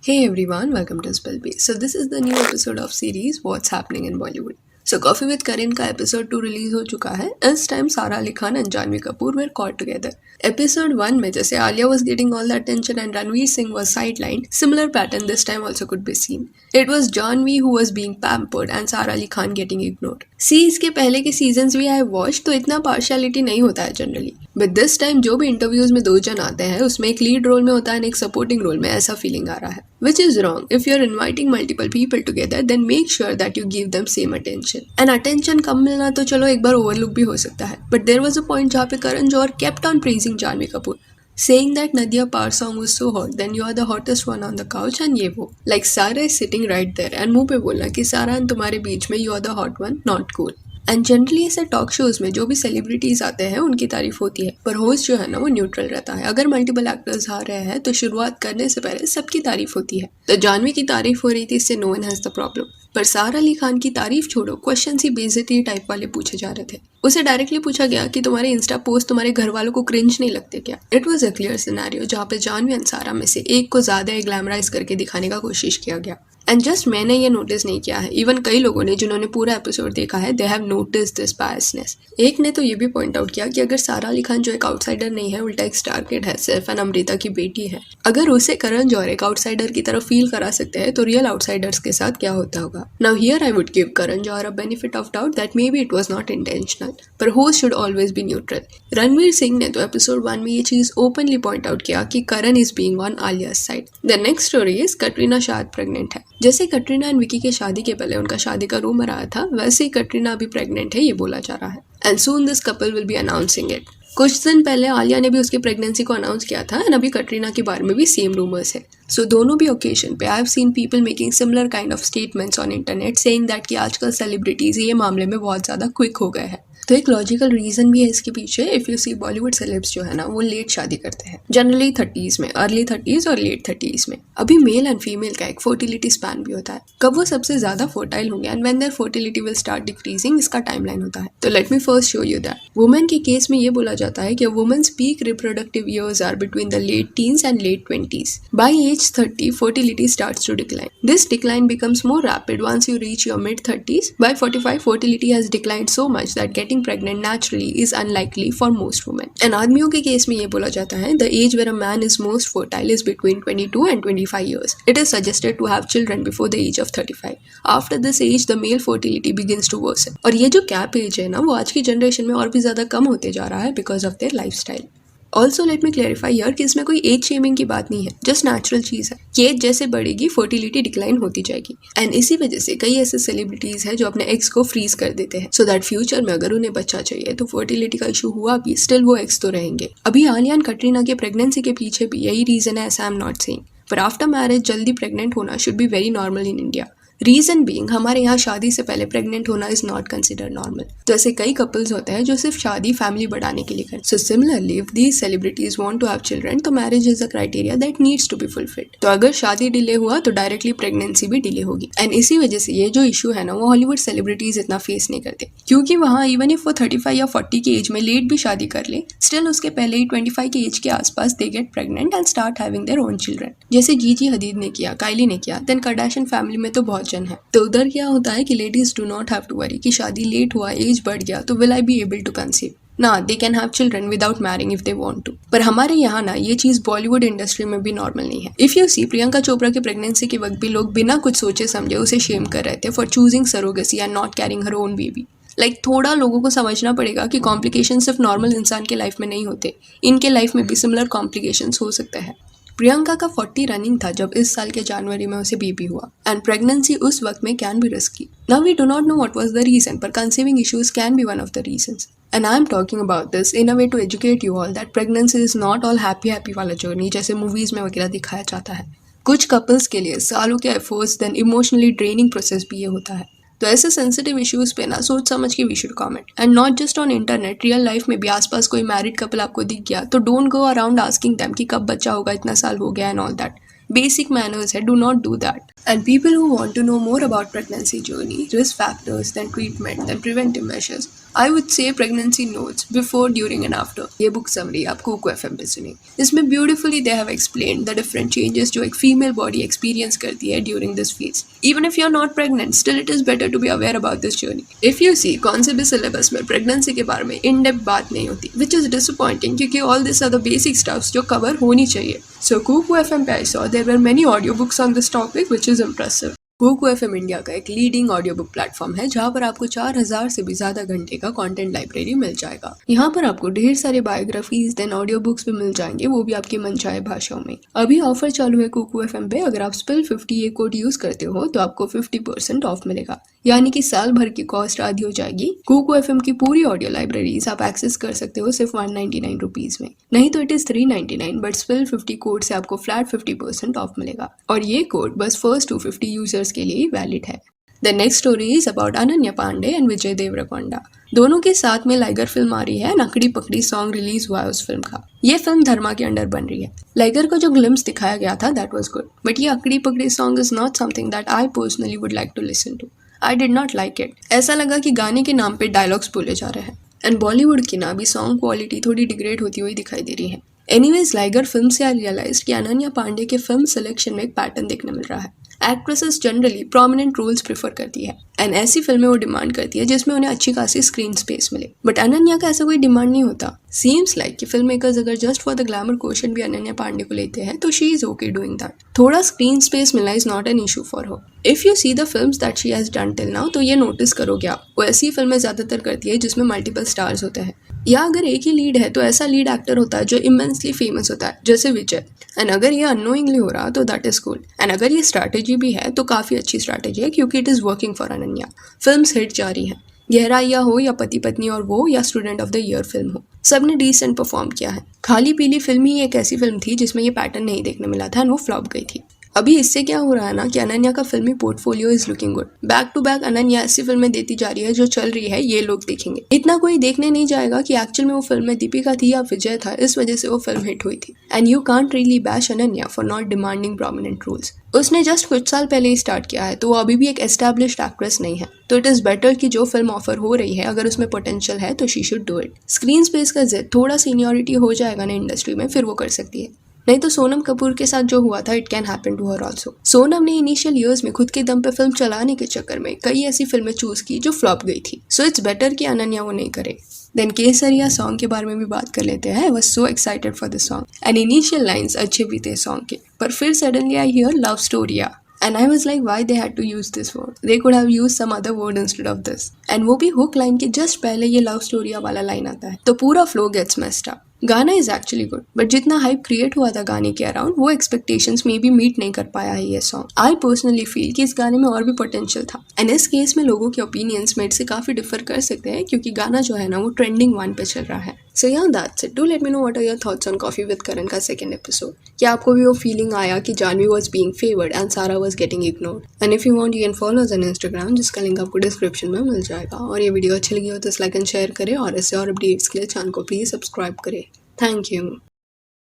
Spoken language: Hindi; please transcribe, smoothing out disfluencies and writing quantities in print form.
Hey everyone, welcome to Spellbase. So this is the new episode of series What's Happening in Bollywood. So Coffee with Karan का episode 2 रिलीज हो चुका है. इस time Sara Ali Khan and Janhvi Kapoor were caught together. Episode 1 में जैसे Alia was getting all the attention and Ranveer Singh was sidelined, similar pattern this time also could be seen. It was Janvi who was being pampered and Sara Ali Khan getting ignored. See, इसके पहले के सीजन्स भी आई वॉच तो इतना पार्शियलिटी नहीं होता है जनरली, बट दिस टाइम जो भी इंटरव्यूज में दो जन आते हैं उसमें एक लीड रोल में होता है और एक सपोर्टिंग रोल में, ऐसा फीलिंग आ रहा है. Which is wrong. If you're inviting multiple people together, then make sure that you give them same attention. And attention कम मिलना तो चलो एक बार ओवरलुक भी हो सकता है. But there was a point जहाँ पे Karan Johar kept on praising Janvi Kapoor, saying that Nadia Par song was so hot, then you are the hottest one on the couch and ये वो. Like Sara is sitting right there and मुंह पे बोलना कि सारा तुम्हारे बीच में you are the hot one, not cool. And generally ऐसे टॉक शोज में जो भी सेलिब्रिटीज आते हैं उनकी तारीफ होती है, पर होस्ट जो है ना वो न्यूट्रल रहता है. अगर मल्टीपल एक्टर्स आ रहे हैं तो शुरुआत करने से पहले सबकी तारीफ होती है. तो जानवी की तारीफ हो रही थी, इससे no one has the problem. पर सारा अली खान की तारीफ छोड़ो, क्वेश्चन ही बेइज्जती टाइप वाले पूछे जा रहे थे. उसे डायरेक्टली पूछा गया कि तुम्हारे इंस्टा पोस्ट तुम्हारे घर वालों को क्रिंज नहीं लगते क्या. It was a clear scenario जहाँ पे जानवी एंड सारा में से एक को ज्यादा ग्लैमराइज करके दिखाने का कोशिश किया गया. एंड जस्ट मैंने ये नोटिस नहीं किया है, इवन कई लोगों ने जिन्होंने पूरा एपिसोड देखा है, they have notice this biasness. एक ने तो ये भी पॉइंट आउट किया कि अगर सारा अली खान जो एक आउटसाइडर नहीं है, उल्टा एक स्टार किड है, सिर्फ एंड अमृता की बेटी है, अगर उसे करण जौहर एक आउटसाइडर की तरफ फील करा सकते हैं तो रियल आउटसाइडर्स के साथ क्या होता होगा. Now here I would give Karan Johar a benefit of doubt that may be it was not intentional, पर host should always be neutral. Ranveer Singh ने तो एपिसोड 1 में ये चीज ओपनली पॉइंट आउट किया कि Karan is being on Alia's side. The next story is Katrina शायद प्रेग्नेंट है. जैसे कटरीना एंड विकी के शादी के पहले उनका शादी का रूमर आया था, वैसे ही कटरीना अभी प्रेग्नेंट है ये बोला जा रहा है. And soon this couple will be announcing it. कुछ दिन पहले आलिया ने भी उसकी प्रेगनेंसी को अनाउंस किया था एंड अभी कटरीना के बारे में भी सेम रूमर्स है. सो दोनों भी ओकेजन पे I have seen people making similar kind of statements on internet saying that कि आजकल सेलिब्रिटीज ये मामले में बहुत ज़्यादा क्विक हो गए हैं. तो एक लॉजिकल रीजन भी है इसके पीछे. If you see Bollywood celebs जो है ना वो लेट शादी करते हैं, जनरली 30s में, अर्ली 30s और लेट 30s में. अभी मेल एंड फीमेल का एक फर्टिलिटी स्पैन भी होता है, कब वो सबसे ज्यादा फर्टाइल होंगे and when their fertility will start decreasing, इसका टाइमलाइन होता है. तो let me first show you that. Women के केस में ये बोला जाता है कि women's peak reproductive years are between the late teens and late 20s. By age 30 fertility starts to decline. This decline becomes more rapid once you reach your mid 30s. By 45 fertility has declined so much that getting pregnant naturally is unlikely for most women. And आदमियों के केस में ये बोला जाता है the age where a man is most fertile is between 22 and 25 years. It is suggested to have children before the age of 35. After this age the male fertility begins to worsen. और ये जो gap age है ना वो आज की जनरेशन में और भी ज़्यादा कम होते जा रहा है because of their lifestyle. Also let me clarify here कि इसमें कोई एज शेमिंग की बात नहीं है, जस्ट नेचुरल चीज़ है कि एज जैसे बढ़ेगी फर्टिलिटी डिक्लाइन होती जाएगी. एंड इसी वजह से कई ऐसे सेलिब्रिटीज हैं जो अपने एग्स को फ्रीज कर देते हैं सो दैट फ्यूचर में अगर उन्हें बच्चा चाहिए तो फर्टिलिटी का इशू हुआ भी स्टिल वो एग्स तो रहेंगे. अभी आलिया एंड कटरीना के प्रेगनेंसी के पीछे भी यही रीजन है, ऐसा आई एम नॉट सेइंग. पर आफ्टर मैरिज जल्दी प्रेग्नेंट होना should be very normal in India. Reason being हमारे यहाँ शादी से पहले प्रेग्नेंट होना इज नॉट कंसिडर नॉर्मल. तो ऐसे कई कपल्स होते हैं जो सिर्फ शादी फैमिली बढ़ाने के लिए करते हैं. So similarly if these celebrities want to have children तो marriage is a criteria that needs to be fulfilled. तो अगर शादी डिले हुआ तो डायरेक्टली प्रेगनेंसी भी डिले होगी. एंड इसी वजह से ये जो इशू है ना वो हॉलीवुड सेलिब्रिटीज इतना फेस नहीं करते, क्योंकि वहाँ इवन इफ वो 35 या 40 की एज में लेट भी शादी कर ले, स्टिल उसके पहले ही 25 की एज के आसपास they get pregnant and start having their own children. जैसे जीजी हदीद ने किया, काइली ने किया, देन कार्दाशियन फैमिली में तो बहुत जन है. तो उधर क्या होता है कि ladies do not have to worry कि शादी लेट हुआ, एज बढ़ गया तो will I be able to conceive. ना, they can have children without marrying if they want to. पर हमारे यहाँ ना ये चीज बॉलीवुड इंडस्ट्री में भी नॉर्मल नहीं है. इफ यू सी प्रियंका चोपड़ा के प्रेगनेंसी के वक्त भी लोग बिना कुछ सोचे समझे उसे शेम कर रहे थे for choosing surrogacy and not carrying her own baby. Like थोड़ा लोगों को समझना पड़ेगा कि कॉम्प्लिकेशन सिर्फ नॉर्मल इंसान के लाइफ में नहीं होते, इनके लाइफ में भी सिमिलर कॉम्प्लिकेशंस हो सकते हैं. प्रियंका का 40 रनिंग था जब इस साल के जनवरी में उसे बेबी हुआ एंड प्रेगनेंसी उस वक्त में can be risky. Now we do not know what was the reason, पर conceiving issues can be one of the reasons. And I am talking about this in a way to educate you all that pregnancy is not all happy वाला जर्नी जैसे मूवीज में वगैरह दिखाया जाता है. कुछ कपल्स के लिए सालों के efforts then emotionally draining process भी ये होता है. तो ऐसे सेंसिटिव इश्यूज पे ना सोच समझ के we should comment and not just on internet. Real life में भी आसपास कोई मैरिड कपल आपको दिख गया तो don't go around asking them कि कब बच्चा होगा, इतना साल हो गया and all that. Basic manners है, do not do that. And people who want to know more about pregnancy journey, risk factors, then treatment, then preventive measures, I would say pregnancy notes before, during and after. ये book summary आप Kuku FM पे सुनी. इसमें beautifully they have explained the different changes जो एक female body experience करती है during this phase. Even if you're not pregnant, still it is better to be aware about this journey. If you see कौन से भी syllabus में pregnancy के बारे में in-depth बात नहीं होती, which is disappointing क्योंकि all these are the basic stuffs जो cover होनी चाहिए. So Kuku FM पे I saw there were many audiobooks on this topic, which is impressive. Kuku FM India का एक लीडिंग ऑडियो बुक प्लेटफॉर्म है जहाँ पर आपको 4000 से भी ज्यादा घंटे का कंटेंट लाइब्रेरी मिल जाएगा. यहाँ पर आपको ढेर सारे बायोग्राफीज देन ऑडियो बुक्स भी मिल जाएंगे, वो भी आपकी मनचाहे भाषाओं में. अभी ऑफर चालू है Kuku FM पे. अगर आप स्पिल 50 ये कोड यूज करते हो तो आपको 50% ऑफ मिलेगा, यानी कि साल भर की कॉस्ट आधी हो जाएगी. Kuku FM की पूरी ऑडियो लाइब्रेरीज आप एक्सेस कर सकते हो सिर्फ 199 रुपीज में, नहीं तो it is 399, but spill 50 code से आपको फ्लैट 50% ऑफ मिलेगा. और ये कोड बस फर्स्ट 250 यूजर्स के लिए वैलिड है. The next story is about Ananya Panday and Vijay Deverakonda. दोनों के साथ में लाइगर फिल्म आ रही है. नकड़ी पकड़ी सॉन्ग रिलीज हुआ है उस फिल्म का. ये फिल्म धर्मा के अंडर बन रही है. लाइगर को जो ग्लिम्स दिखाया गया था दैट वाज गुड, बट ये Akdi Pakdi song is not something that I personally would like to listen to. I did not like it. ऐसा लगा कि गाने के नाम पे डायलॉग्स बोले जा रहे हैं. एंड बॉलीवुड की ना भी सॉन्ग क्वालिटी थोड़ी डिग्रेड होती हुई दिखाई दे रही है. एनीवेज लाइगर फिल्म से आई रियलाइज कि अनन्या पांडे के फिल्म सिलेक्शन में एक पैटर्न देखने मिल रहा है. Actresses generally prominent roles prefer करती है एंड ऐसी फिल्में वो डिमांड करती है जिसमें उन्हें अच्छी खासी स्क्रीन स्पेस मिले. बट अनन्या का ऐसा कोई डिमांड नहीं होता. सीम्स लाइक कि फिल्म मेकर्स अगर just for the glamour question भी अनन्या पांडे को लेते हैं तो she is okay doing that. थोड़ा स्क्रीन स्पेस मिलना is not an issue for her. If you see the films that she has done till now तो ये नोटिस करोगे आप, वो ऐसी फिल्में ज्यादातर करती है जिसमें मल्टीपल स्टार्स होते हैं, या अगर एक ही लीड है तो ऐसा लीड एक्टर होता है जो इमेंसली फेमस होता है, जैसे विजय. एंड अगर ये अननोइंगली हो रहा तो दैट इज कूल. एंड अगर ये स्ट्रैटेजी भी है तो काफी अच्छी स्ट्रैटेजी है क्योंकि it is working for Ananya. Films hit जा रही हैं. गहराइया हो या पति पत्नी और वो या student of the year film हो, सबने डिसेंट परफॉर्म किया है. खाली पीली फिल्म ही एक ऐसी फिल्म थी जिसमें ये पैटर्न नहीं देखने मिला था एंड वो फ्लॉप गई थी. अभी इससे क्या हो रहा है ना कि अनन्या का फिल्मी portfolio is looking good. Back to back Ananya ऐसी फिल्में देती जा रही है जो चल रही है, ये लोग देखेंगे. इतना कोई देखने नहीं जाएगा कि एक्चुअल में वो फिल्म में दीपिका थी या विजय था, इस वजह से वो फिल्म हिट हुई थी. And you can't really bash Ananya for not demanding prominent roles. उसने जस्ट कुछ साल पहले ही स्टार्ट किया है तो वो अभी भी एक एस्टैब्लिश्ड एक्ट्रेस नहीं है. तो इट इज बेटर कि जो फिल्म ऑफर हो रही है अगर उसमें पोटेंशियल है तो she should do it. Screen space का जिद, थोड़ा सीनियरिटी हो जाएगा ना इंडस्ट्री में, फिर वो कर सकती है. नहीं तो सोनम कपूर के साथ जो हुआ था it can happen to her also. Sonam ने इनिशियल ईयर्स में खुद के दम पे फिल्म चलाने के चक्कर में कई ऐसी फिल्में चूज की जो फ्लॉप गई थी. सो इट्स बेटर कि अनन्या वो नहीं करे. देन केसरिया सॉन्ग के बारे में भी बात कर लेते हैं. I was so excited for this song and initial lines अच्छे भी थे सॉन्ग के, पर फिर सडनली आई हियर लव स्टोरिया and I was like why they had to use this word. They could have used some other word instead of this. And वो भी hook line के just पहले ये love story वाला line आता है तो पूरा flow gets messed up. गाना इज एक्चुअली गुड, बट जितना हाइप क्रिएट हुआ था गाने के अराउंड वो एक्सपेक्टेशंस में भी मीट नहीं कर पाया है ये सॉन्ग. आई पर्सनली फील कि इस गाने में और भी पोटेंशियल था. एंड इस केस में लोगों के ओपिनियंस मेरे से काफी डिफर कर सकते हैं क्योंकि गाना जो है ना वो ट्रेंडिंग 1 पे चल रहा है. सो yeah, that's it. Do let me know what are your thoughts on Coffee with Karan का सेकंड एपिसोड. क्या आपको भी वो फीलिंग आया कि Janvi was being favored and Sara was getting ignored? And if you want you can follow us on Instagram जिसका लिंक आपको डिस्क्रिप्शन में मिल जाएगा. और ये वीडियो अच्छी लगी हो तो लाइक एंड शेयर करें और इससे और अपडेट्स के लिए चैनल को प्लीज सब्सक्राइब करें. Thank you.